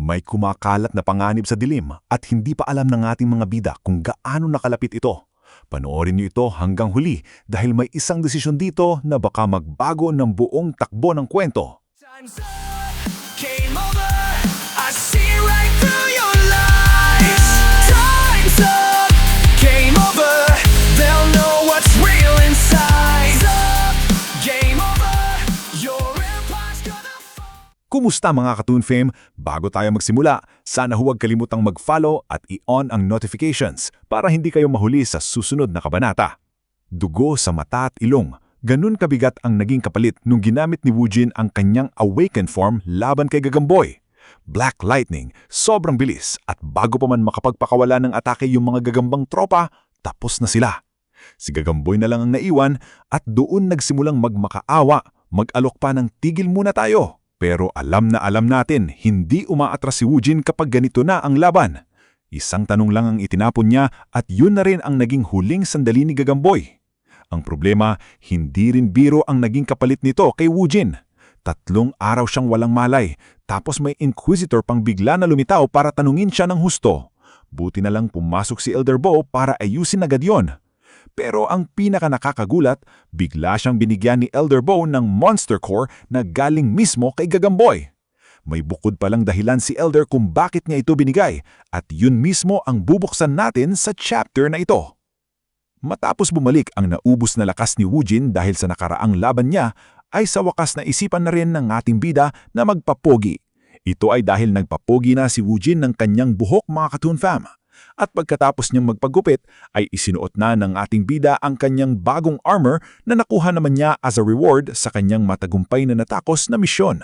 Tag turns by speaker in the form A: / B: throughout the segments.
A: May kumakalat na panganib sa dilim at hindi pa alam ng ating mga bida kung gaano nakalapit ito. Panoorin niyo ito hanggang huli dahil may isang desisyon dito na baka magbago ng buong takbo ng kwento.
B: Time's up, game over. I see right through your lies. Time's up, game over. They'll know what's real inside. Time's up, game over. Your empire's gonna fall.
A: Kumusta mga Katoon Fam? Bago tayo magsimula, sana huwag kalimutang mag-follow at i-on ang notifications para hindi kayo mahuli sa susunod na kabanata. Dugo sa mata at ilong. Ganun kabigat ang naging kapalit nung ginamit ni Woojin ang kanyang awakened form laban kay Gagamboy. Black Lightning, sobrang bilis at bago pa man makapagpakawala ng atake yung mga gagambang tropa, tapos na sila. Si Gagamboy na lang ang naiwan at doon nagsimulang magmakaawa, mag-alok pa ng tigil muna tayo. Pero alam natin, hindi umaatras si Woojin kapag ganito na ang laban. Isang tanong lang ang itinapon niya at yun na rin ang naging huling sandali ni Gagamboy. Ang problema, hindi rin biro ang naging kapalit nito kay Woojin. 3 araw siyang walang malay, tapos may Inquisitor pang bigla na lumitaw para tanungin siya ng husto. Buti na lang pumasok si Elder Bow para ayusin agad yon. Pero ang pinaka-nakakagulat, bigla siyang binigyan ni Elder Bow ng Monster Core na galing mismo kay Gagamboy. May bukod palang dahilan si Elder kung bakit niya ito binigay, at yun mismo ang bubuksan natin sa chapter na ito. Matapos bumalik ang naubos na lakas ni Woojin dahil sa nakaraang laban niya, ay sa wakas na isipan na rin ng ating bida na magpapogi. Ito ay dahil nagpapogi na si Woojin ng kanyang buhok mga Katoon Fam. At pagkatapos niyang magpagupit, ay isinuot na ng ating bida ang kanyang bagong armor na nakuha naman niya as a reward sa kanyang matagumpay na natakos na misyon.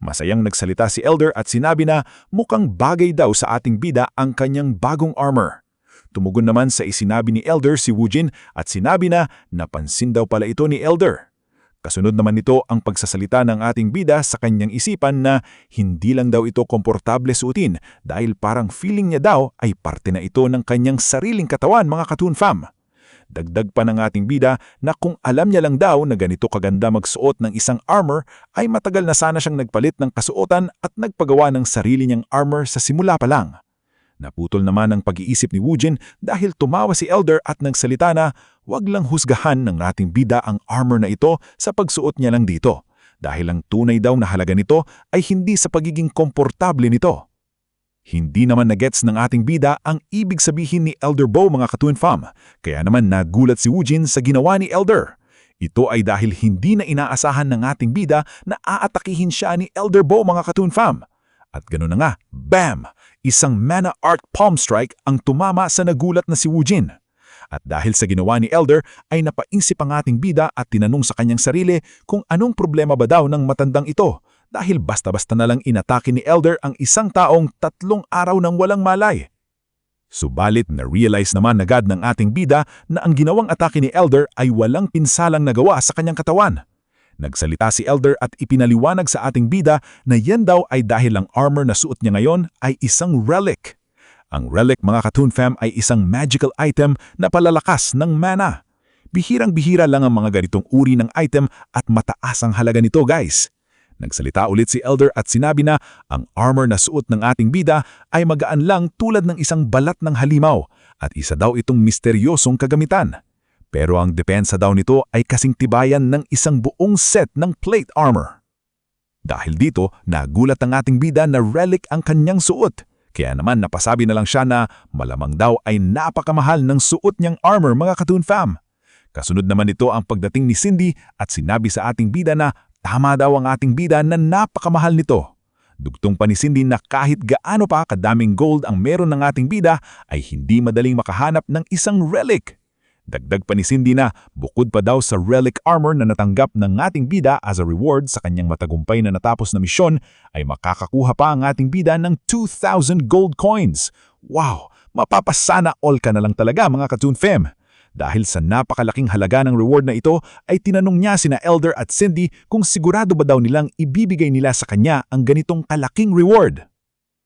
A: Masayang nagsalita si Elder at sinabi na mukhang bagay daw sa ating bida ang kanyang bagong armor. Tumugon naman sa isinabi ni Elder si Woojin at sinabi na napansin daw pala ito ni Elder. Kasunod naman nito ang pagsasalita ng ating bida sa kanyang isipan na hindi lang daw ito komportable suotin dahil parang feeling niya daw ay parte na ito ng kanyang sariling katawan mga Katoon Fam. Dagdag pa ng ating bida na kung alam niya lang daw na ganito kaganda magsuot ng isang armor ay matagal na sana siyang nagpalit ng kasuotan at nagpagawa ng sarili niyang armor sa simula pa lang. Naputol naman ang pag-iisip ni Woojin dahil tumawa si Elder at nagsalita na wag lang husgahan ng ating bida ang armor na ito sa pagsuot niya lang dito dahil ang tunay daw na halaga nito ay hindi sa pagiging komportable nito. Hindi naman nagets ng ating bida ang ibig sabihin ni Elder Bow mga Katoon Fam, kaya naman nagulat si Woojin sa ginawa ni Elder. Ito ay dahil hindi na inaasahan ng ating bida na aatakihin siya ni Elder Bow mga Katoon Fam. At gano'n na nga, bam! Isang Mana Art Palm Strike ang tumama sa nagulat na si Woojin. At dahil sa ginawa ni Elder ay napaisip ang ating bida at tinanong sa kanyang sarili kung anong problema ba daw ng matandang ito dahil basta-basta na lang inatake ni Elder ang isang taong 3 araw nang walang malay. Subalit na-realize naman agad ng ating bida na ang ginawang atake ni Elder ay walang pinsalang nagawa sa kanyang katawan. Nagsalita si Elder at ipinaliwanag sa ating bida na yan daw ay dahil ang armor na suot niya ngayon ay isang relic. Ang relic mga Katoon Fam ay isang magical item na palalakas ng mana. Bihirang-bihira lang ang mga ganitong uri ng item at mataas ang halaga nito guys. Nagsalita ulit si Elder at sinabi na ang armor na suot ng ating bida ay magaan lang tulad ng isang balat ng halimaw at isa daw itong misteryosong kagamitan. Pero ang depensa daw nito ay kasing tibayan ng isang buong set ng plate armor. Dahil dito, nagulat ang ating bida na relic ang kanyang suot. Kaya naman napasabi na lang siya na malamang daw ay napakamahal ng suot niyang armor mga Katoon Fam. Kasunod naman ito ang pagdating ni Cindy at sinabi sa ating bida na tama daw ang ating bida na napakamahal nito. Dugtong pa ni Cindy na kahit gaano pa kadaming gold ang meron ng ating bida ay hindi madaling makahanap ng isang relic. Dagdag pa ni Cindy na bukod pa daw sa relic armor na natanggap ng ating bida as a reward sa kanyang matagumpay na natapos na misyon, ay makakakuha pa ang ating bida ng 2,000 gold coins. Wow! Mapapasana all ka na lang talaga mga Katoon Fam. Dahil sa napakalaking halaga ng reward na ito, ay tinanong niya sina Elder at Cindy kung sigurado ba daw nilang ibibigay nila sa kanya ang ganitong kalaking reward.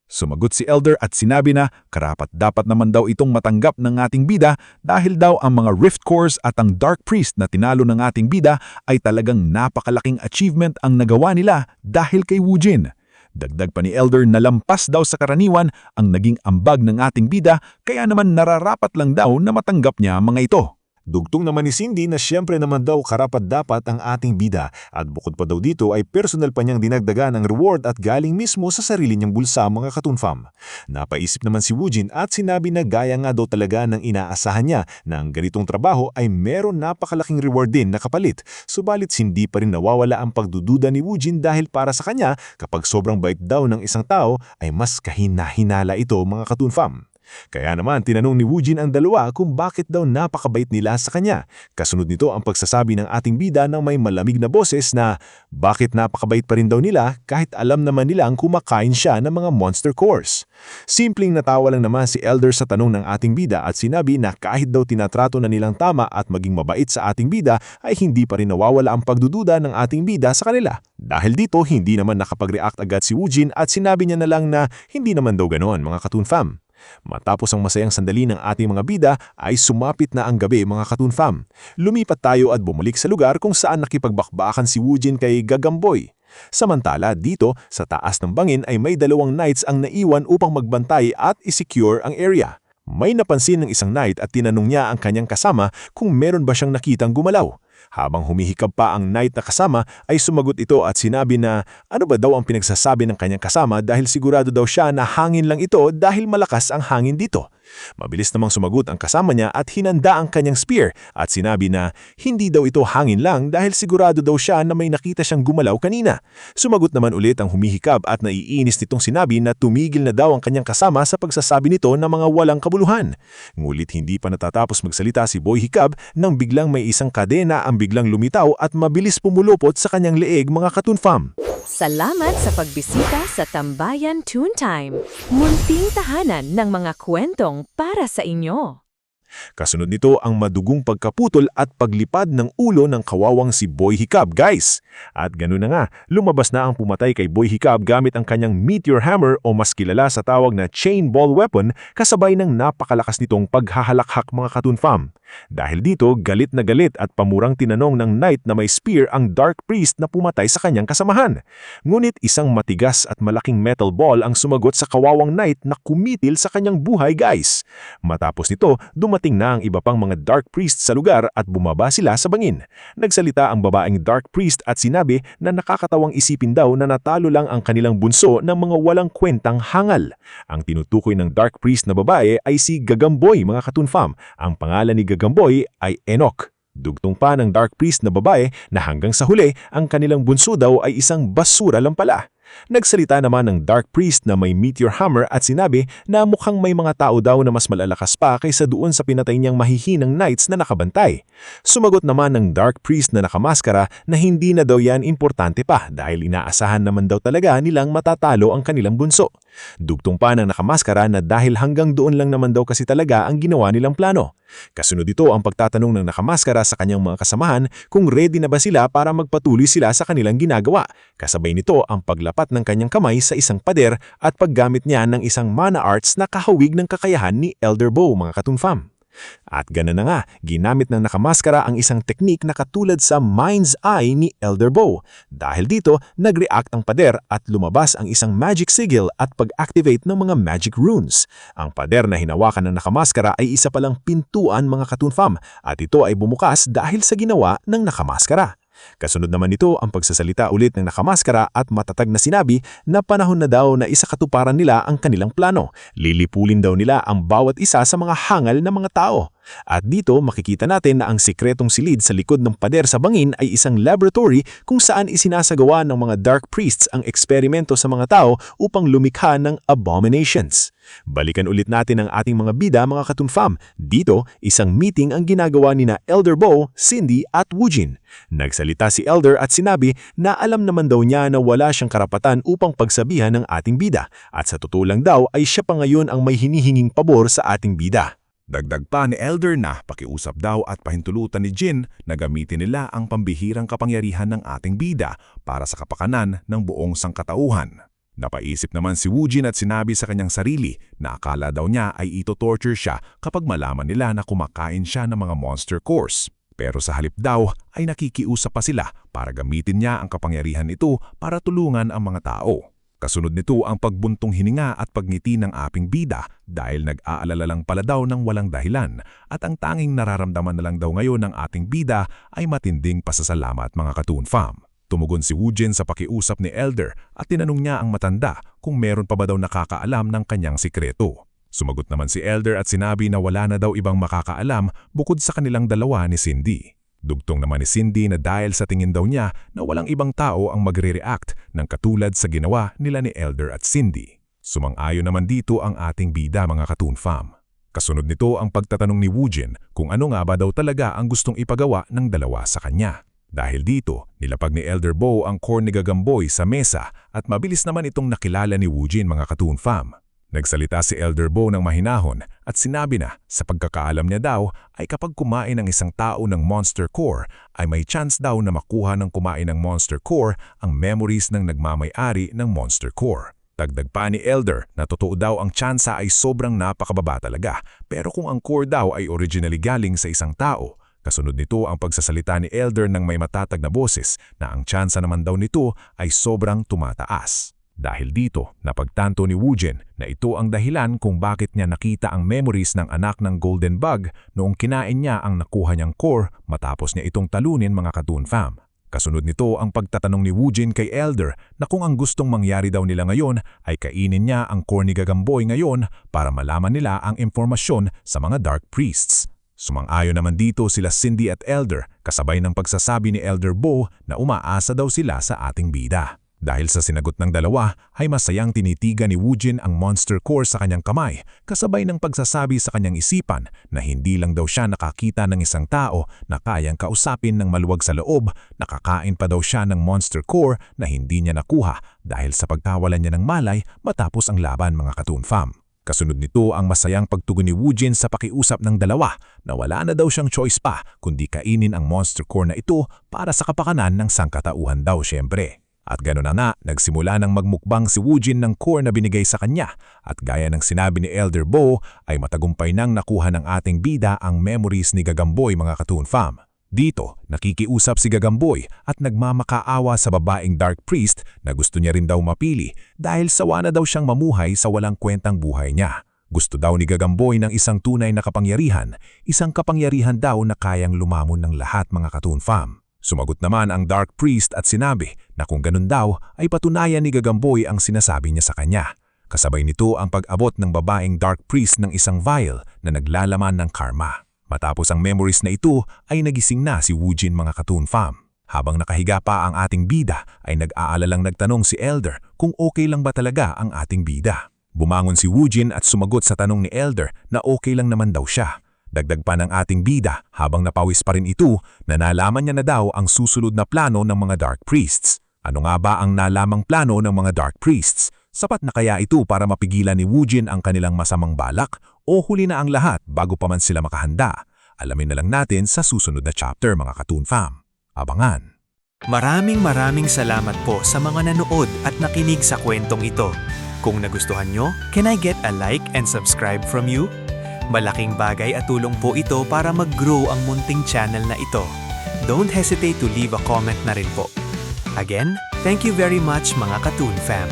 A: Sumagot si Elder at sinabi na karapat-dapat naman daw itong matanggap ng ating bida dahil daw ang mga Rift Cores at ang Dark Priest na tinalo ng ating bida ay talagang napakalaking achievement ang nagawa nila dahil kay Woojin. Dagdag pa ni Elder na lampas daw sa karaniwan ang naging ambag ng ating bida kaya naman nararapat lang daw na matanggap niya ang mga ito. Dugtong naman ni Cindy na siyempre naman daw karapat-dapat ang ating bida at bukod pa daw dito ay personal pa niyang dinagdagan ng reward at galing mismo sa sarili niyang bulsa mga katunfam. Napaisip naman si Woojin at sinabi na gaya nga daw talaga ng inaasahan niya na ang ganitong trabaho ay meron napakalaking reward din na kapalit. Subalit hindi pa rin nawawala ang pagdududa ni Woojin dahil para sa kanya kapag sobrang bait daw ng isang tao ay mas kahina-hinala ito mga katunfam. Kaya naman tinanong ni Woojin ang dalawa kung bakit daw napakabait nila sa kanya. Kasunod nito ang pagsasabi ng ating bida ng may malamig na boses na bakit napakabait pa rin daw nila kahit alam naman nilang kumakain siya ng mga monster cores. Simpleng natawa lang naman si Elder sa tanong ng ating bida at sinabi na kahit daw tinatrato na nilang tama at maging mabait sa ating bida ay hindi pa rin nawawala ang pagdududa ng ating bida sa kanila. Dahil dito hindi naman nakapag-react agad si Woojin at sinabi niya na lang na hindi naman daw ganoon mga katunfam. Matapos ang masayang sandali ng ating mga bida ay sumapit na ang gabi mga katunfam. Lumipat tayo at bumalik sa lugar kung saan nakipagbakbakan si Woojin kay Gagamboy. Samantala dito sa taas ng bangin ay may dalawang knights ang naiwan upang magbantay at isecure ang area. May napansin ng isang knight at tinanong niya ang kanyang kasama kung meron ba siyang nakitang gumalaw. Habang humihikab pa ang knight na kasama ay sumagot ito at sinabi na ano ba daw ang pinagsasabi ng kanyang kasama dahil sigurado daw siya na hangin lang ito dahil malakas ang hangin dito. Mabilis namang sumagot ang kasama niya at hinanda ang kanyang spear at sinabi na hindi daw ito hangin lang dahil sigurado daw siya na may nakita siyang gumalaw kanina. Sumagot naman ulit ang humihikab at naiinis nitong sinabi na tumigil na daw ang kanyang kasama sa pagsasabi nito ng mga walang kabuluhan. Ngulit hindi pa natatapos magsalita si Boy Hikab nang biglang may isang kadena ang biglang lumitaw at mabilis pumulupot sa kanyang leeg mga katunfam.
C: Salamat sa pagbisita sa Tambayan Toon Time, munting tahanan ng mga kwentong para sa inyo.
A: Kasunod nito ang madugong pagkaputol at paglipad ng ulo ng kawawang si Boy Hikab, guys. At ganoon na nga, lumabas na ang pumatay kay Boy Hikab gamit ang kanyang meteor hammer o mas kilala sa tawag na chain ball weapon kasabay ng napakalakas nitong paghahalakhak mga katunfam. Dahil dito, galit na galit at pamurang tinanong ng knight na may spear ang Dark Priest na pumatay sa kanyang kasamahan. Ngunit isang matigas at malaking metal ball ang sumagot sa kawawang knight na kumitil sa kanyang buhay, guys. Matapos nito, dumating na ang iba pang mga Dark Priest sa lugar at bumaba sila sa bangin. Nagsalita ang babaeng Dark Priest at sinabi na nakakatawang isipin daw na natalo lang ang kanilang bunso ng mga walang kwentang hangal. Ang tinutukoy ng Dark Priest na babae ay si Gagamboy mga katunfam. Ang pangalan ni Gagamboy ay Enoch. Dugtong pa ng Dark Priest na babae na hanggang sa huli ang kanilang bunso daw ay isang basura lang pala. Nagsalita naman ng Dark Priest na may meteor hammer at sinabi na mukhang may mga tao daw na mas malalakas pa kaysa doon sa pinatay niyang mahihinang knights na nakabantay. Sumagot naman ng Dark Priest na nakamaskara na hindi na daw yan importante pa dahil inaasahan naman daw talaga nilang matatalo ang kanilang bunso. Dugtong pa ng nakamaskara na dahil hanggang doon lang naman daw kasi talaga ang ginawa nilang plano. Kasunod ito ang pagtatanong ng nakamaskara sa kanyang mga kasamahan kung ready na ba sila para magpatuloy sila sa kanilang ginagawa. Kasabay nito ang paglapat ng kanyang kamay sa isang pader at paggamit niya ng isang mana arts na kahawig ng kakayahan ni Elder Bow mga katunfam. At gano'n na nga, ginamit ng nakamaskara ang isang teknik na katulad sa Mind's Eye ni Elder Bow. Dahil dito, nag-react ang pader at lumabas ang isang magic sigil at pag-activate ng mga magic runes. Ang pader na hinawakan ng nakamaskara ay isa palang pintuan mga katunfam at ito ay bumukas dahil sa ginawa ng nakamaskara. Kasunod naman nito ang pagsasalita ulit ng nakamaskara at matatag na sinabi na panahon na daw na isakatuparan nila ang kanilang plano. Lilipulin daw nila ang bawat isa sa mga hangal na mga tao. At dito makikita natin na ang sikretong silid sa likod ng pader sa bangin ay isang laboratory kung saan isinasagawa ng mga Dark Priests ang eksperimento sa mga tao upang lumikha ng abominations. Balikan ulit natin ang ating mga bida mga katunfam. Dito, isang meeting ang ginagawa ni na Elder Bow, Cindy at Woojin. Nagsalita si Elder at sinabi na alam naman daw niya na wala siyang karapatan upang pagsabihan ng ating bida at sa totoo lang daw ay siya pa ngayon ang may hinihinging pabor sa ating bida.
D: Dagdag pa ni Elder na pakiusap daw at pahintulutan ni Jin na gamitin nila ang pambihirang kapangyarihan ng ating bida para sa kapakanan ng buong sangkatauhan. Napaisip naman si Woojin at sinabi sa kanyang sarili na akala daw niya ay ito-torture siya kapag malaman nila na kumakain siya ng mga monster cores. Pero sa halip daw ay nakikiusap pa sila para gamitin niya ang kapangyarihan ito para tulungan ang mga tao. Kasunod nito ang pagbuntong hininga at pagngiti ng aping bida dahil nag-aalala lang pala daw ng walang dahilan at ang tanging nararamdaman na lang daw ngayon ng ating bida ay matinding pasasalamat mga Katoon Fam. Tumugon si Woojin sa pakiusap ni Elder at tinanong niya ang matanda kung meron pa ba daw nakakaalam ng kanyang sikreto. Sumagot naman si Elder at sinabi na wala na daw ibang makakaalam bukod sa kanilang dalawa ni Cindy. Dugtong naman ni Cindy na dahil sa tingin daw niya na walang ibang tao ang magre-react ng katulad sa ginawa nila ni Elder at Cindy. Sumang-ayon naman dito ang ating bida mga Katoon Fam. Kasunod nito ang pagtatanong ni Woojin kung ano nga ba daw talaga ang gustong ipagawa ng dalawa sa kanya. Dahil dito, nilapag ni Elder Bo ang core ni Gagamboy sa mesa at mabilis naman itong nakilala ni Woojin mga Katoon Fam. Nagsalita si Elder Bo ng mahinahon at sinabi na sa pagkakaalam niya daw ay kapag kumain ng isang tao ng Monster Core ay may chance daw na makuha ng kumain ng Monster Core ang memories ng nagmamay-ari ng Monster Core. Dagdag pa ni Elder na totoo daw ang tsansa ay sobrang napakababa talaga pero kung ang core daw ay originally galing sa isang tao, kasunod nito ang pagsasalita ni Elder ng may matatag na boses na ang tsansa naman daw nito ay sobrang tumataas. Dahil dito, napagtanto ni Woojin na ito ang dahilan kung bakit niya nakita ang memories ng anak ng Golden Bug noong kinain niya ang nakuha niyang core matapos niya itong talunin mga Katoon Fam. Kasunod nito ang pagtatanong ni Woojin kay Elder na kung ang gustong mangyari daw nila ngayon ay kainin niya ang core ni Gagamboy ngayon para malaman nila ang impormasyon sa mga Dark Priests. Sumang-ayon naman dito sila Cindy at Elder kasabay ng pagsasabi ni Elder Bo na umaasa daw sila sa ating bida. Dahil sa sinagot ng dalawa ay masayang tinitigan ni Woojin ang Monster Core sa kanyang kamay kasabay ng pagsasabi sa kanyang isipan na hindi lang daw siya nakakita ng isang tao na kayang kausapin ng maluwag sa loob, nakakain pa daw siya ng Monster Core na hindi niya nakuha dahil sa pagkawalan niya ng malay matapos ang laban mga Katoon Fam. Kasunod nito ang masayang pagtugon ni Woojin sa pakiusap ng dalawa na wala na daw siyang choice pa kundi kainin ang Monster Core na ito para sa kapakanan ng sangkatauhan daw siyempre. At gano'n na nga, nagsimula ng magmukbang si Woojin ng core na binigay sa kanya at gaya ng sinabi ni Elder Bo ay matagumpay nang nakuha ng ating bida ang memories ni Gagamboy mga Katoon Fam. Dito, nakikiusap si Gagamboy at nagmamakaawa sa babaeng Dark Priest na gusto niya rin daw mapili dahil sawa na daw siyang mamuhay sa walang kwentang buhay niya. Gusto daw ni Gagamboy ng isang tunay na kapangyarihan, isang kapangyarihan daw na kayang lumamon ng lahat mga Katoon Fam. Sumagot naman ang Dark Priest at sinabi na kung ganun daw ay patunayan ni Gagamboy ang sinasabi niya sa kanya. Kasabay nito ang pag-abot ng babaeng Dark Priest ng isang vial na naglalaman ng karma. Matapos ang memories na ito ay nagising na si Woojin mga Katoon Fam. Habang nakahiga pa ang ating bida ay nag-aalalang nagtanong si Elder kung okay lang ba talaga ang ating bida. Bumangon si Woojin at sumagot sa tanong ni Elder na okay lang naman daw siya. Dagdag pa ng ating bida habang napawis pa rin ito na nalaman niya na daw ang susunod na plano ng mga Dark Priests. Ano nga ba ang nalamang plano ng mga Dark Priests? Sapat na kaya ito para mapigilan ni Woojin ang kanilang masamang balak o huli na ang lahat bago pa man sila makahanda? Alamin na lang natin sa susunod na chapter mga Katoon Fam. Abangan!
E: Maraming salamat po sa mga nanood at nakinig sa kwentong ito. Kung nagustuhan nyo, can I get a like and subscribe from you? Malaking bagay at tulong po ito para mag-grow ang munting channel na ito. Don't hesitate to leave a comment na rin po. Again, thank you very much mga Katoon Fam.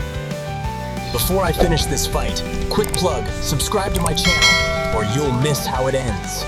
F: Before I finish this fight, quick plug, subscribe to my channel or you'll miss how it ends.